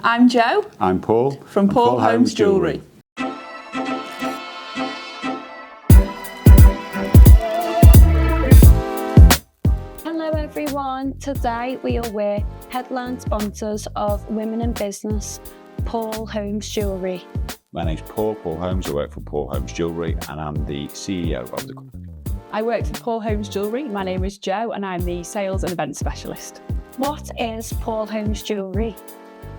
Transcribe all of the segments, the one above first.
I'm Jo. I'm Paul. From Paul Holmes Jewellery. Hello everyone, today we are with headline sponsors of Women in Business, Paul Holmes Jewellery. My name's Paul Holmes. I work for Paul Holmes Jewellery and I'm the CEO of the company. I work for Paul Holmes Jewellery. My name is Jo and I'm the Sales and Events Specialist. What is Paul Holmes Jewellery?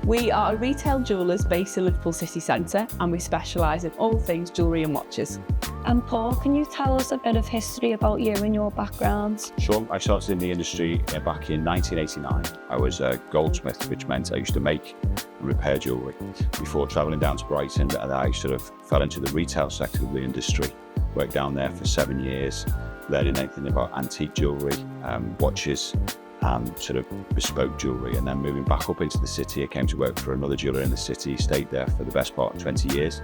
We are a retail jewellers based in Liverpool city centre and we specialise in all things jewellery and watches. And Paul, can you tell us a bit of history about you and your background? Sure. I started in the industry back in 1989. I was a goldsmith, which meant I used to make and repair jewellery. Before travelling down to Brighton, I sort of fell into the retail sector of the industry. Worked down there for 7 years, learning anything about antique jewellery, watches, and sort of bespoke jewellery. And then moving back up into the city, I came to work for another jeweller in the city, stayed there for the best part of 20 years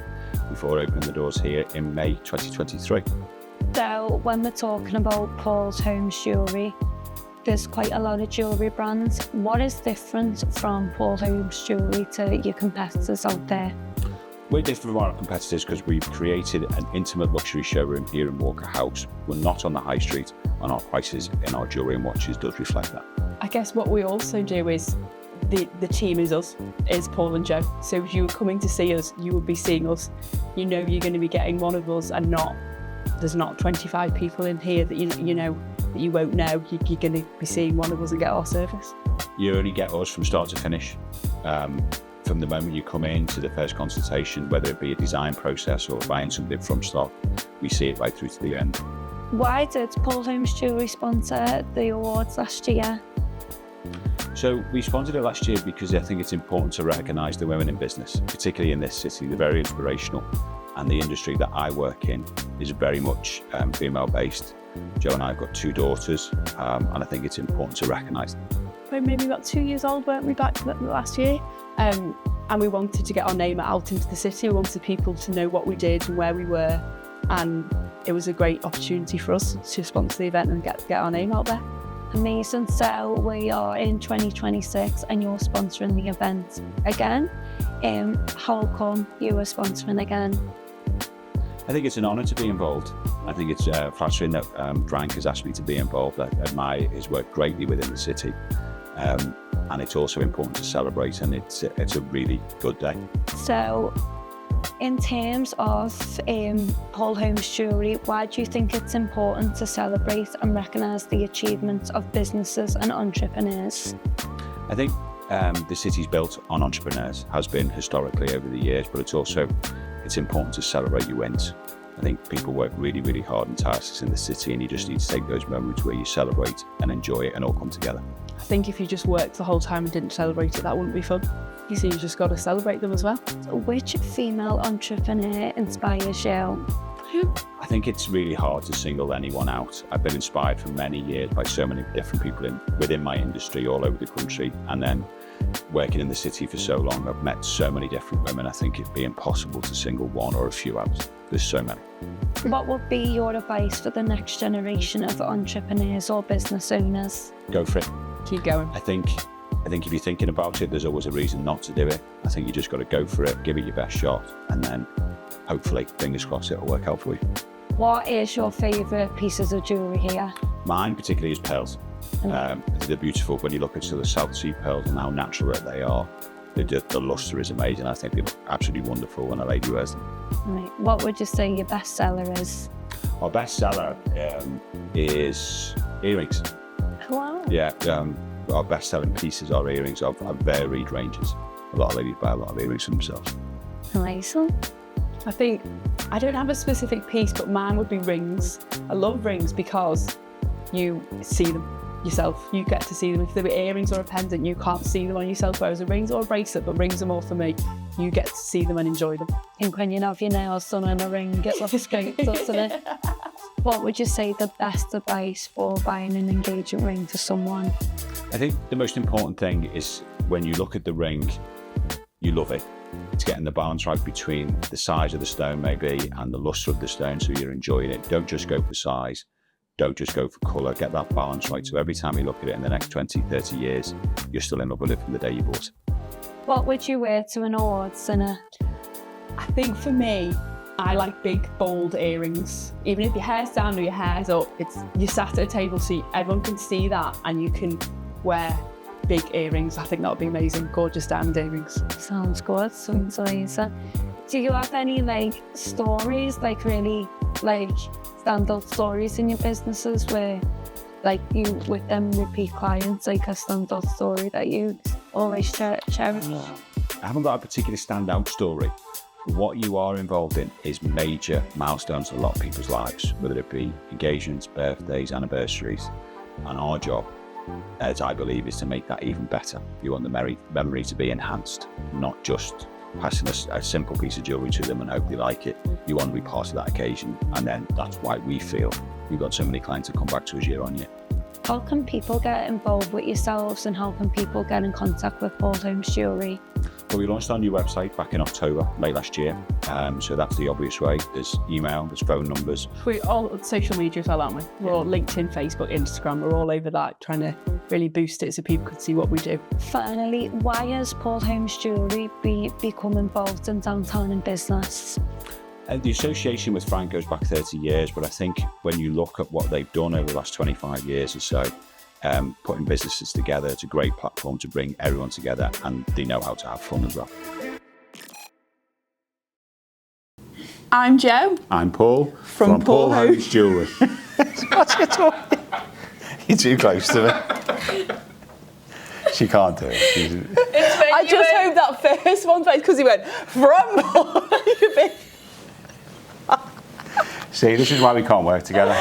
before opening the doors here in May 2023. So when we're talking about Paul's Holmes Jewellery, there's quite a lot of jewellery brands. What is different from Paul Holmes Jewellery to your competitors out there? We're different from our competitors because we've created an intimate luxury showroom here in Walker House. We're not on the high street, and our prices in our jewellery and watches does reflect that. I guess what we also do is, the team is us, is Paul and Jo. So if you were coming to see us, you would be seeing us. You know you're going to be getting one of us and there's not 25 people in here that you know that you won't know. You're going to be seeing one of us and get our service. You only get us from start to finish. From the moment you come in to the first consultation, whether it be a design process or buying something from stock, we see it right through to the end. Why did Paul Holmes Jewellery sponsor the awards last year? So we sponsored it last year because I think it's important to recognise the women in business, particularly in this city. They're very inspirational, and the industry that I work in is very much female-based. Jo and I have got 2 daughters, and I think it's important to recognise them. We're maybe about 2 years old, weren't we, back last year? And we wanted to get our name out into the city. We wanted people to know what we did and where we were. And it was a great opportunity for us to sponsor the event and get our name out there. Amazing. So we are in 2026 and you're sponsoring the event again. How come you were sponsoring again? I think it's an honour to be involved. I think it's flattering that Frank has asked me to be involved. I admire his work greatly within the city. And it's also important to celebrate, and it's a really good day. So, in terms of Paul Holmes Jewellery, why do you think it's important to celebrate and recognise the achievements of businesses and entrepreneurs? I think the city's built on entrepreneurs, has been historically over the years, but it's important to celebrate your wins. I think people work really, really hard and tirelessly in the city, and you just need to take those moments where you celebrate and enjoy it and all come together. I think if you just worked the whole time and didn't celebrate it, that wouldn't be fun. So you just got to celebrate them as well. So which female entrepreneur inspires you? I think it's really hard to single anyone out. I've been inspired for many years by so many different people within my industry all over the country, and then working in the city for so long, I've met so many different women. I think it'd be impossible to single one or a few out. There's so many. What would be your advice for the next generation of entrepreneurs or business owners? Go for it. Keep going. I think if you're thinking about it, there's always a reason not to do it. I think you just got to go for it, give it your best shot, and then hopefully, fingers crossed, it'll work out for you. What is your favourite pieces of jewellery here? Mine particularly is pearls. They're beautiful when you look at the South Sea pearls and how natural they are. The lustre is amazing. I think they look absolutely wonderful when a lady wears them. Right. What would you say your best seller is? Our best seller is earrings. Wow. Yeah, our best selling pieces are earrings of varied ranges. A lot of ladies buy a lot of earrings for themselves. Amazing. I think I don't have a specific piece, but mine would be rings. I love rings because you see them yourself. You get to see them. If they were earrings or a pendant, you can't see them on yourself, whereas a ring's or a bracelet, but rings are more for me. You get to see them and enjoy them. I think when you have your nails done and a ring, it looks great, doesn't it? What would you say the best advice for buying an engagement ring for someone? I think the most important thing is when you look at the ring, you love it. It's getting the balance right between the size of the stone maybe and the lustre of the stone, so you're enjoying it. Don't just go for size. Don't just go for colour. Get that balance right. So every time you look at it in the next 20, 30 years, you're still in love with it from the day you bought it. What would you wear to an awards dinner? I think for me, I like big, bold earrings. Even if your hair's down or your hair's up, you're sat at a table so everyone can see that and you can wear big earrings. I think that would be amazing. Gorgeous diamond earrings. Sounds good. Sounds amazing. Do you have any like stories, like really like standout stories in your businesses where like you with them repeat clients, like a standout story that you always cherish? I haven't got a particular standout story. What you are involved in is major milestones in a lot of people's lives, whether it be engagements, birthdays, anniversaries. And our job, as I believe, is to make that even better. You want the memory to be enhanced, not just passing a simple piece of jewellery to them and hope they like it. You want to be part of that occasion, and then that's why we feel we've got so many clients that come back to us year on year. How can people get involved with yourselves, and how can people get in contact with Paul Holmes Jewellery? Well, we launched our new website back in October, late last year. So that's the obvious way. There's email, there's phone numbers. We're all on social media as well, aren't we? We're all LinkedIn, Facebook, Instagram. We're all over that, trying to really boost it so people can see what we do. Finally, why has Paul Holmes Jewellery become involved in downtown and business? The association with Frank goes back 30 years, but I think when you look at what they've done over the last 25 years or so, putting businesses together, it's a great platform to bring everyone together, and they know how to have fun as well. I'm Jo. I'm Paul From Paul Holmes Jewellery. What's your talking? You're too close to me. She can't do it. I just hope that first one, because he went, from Paul. See, this is why we can't work together.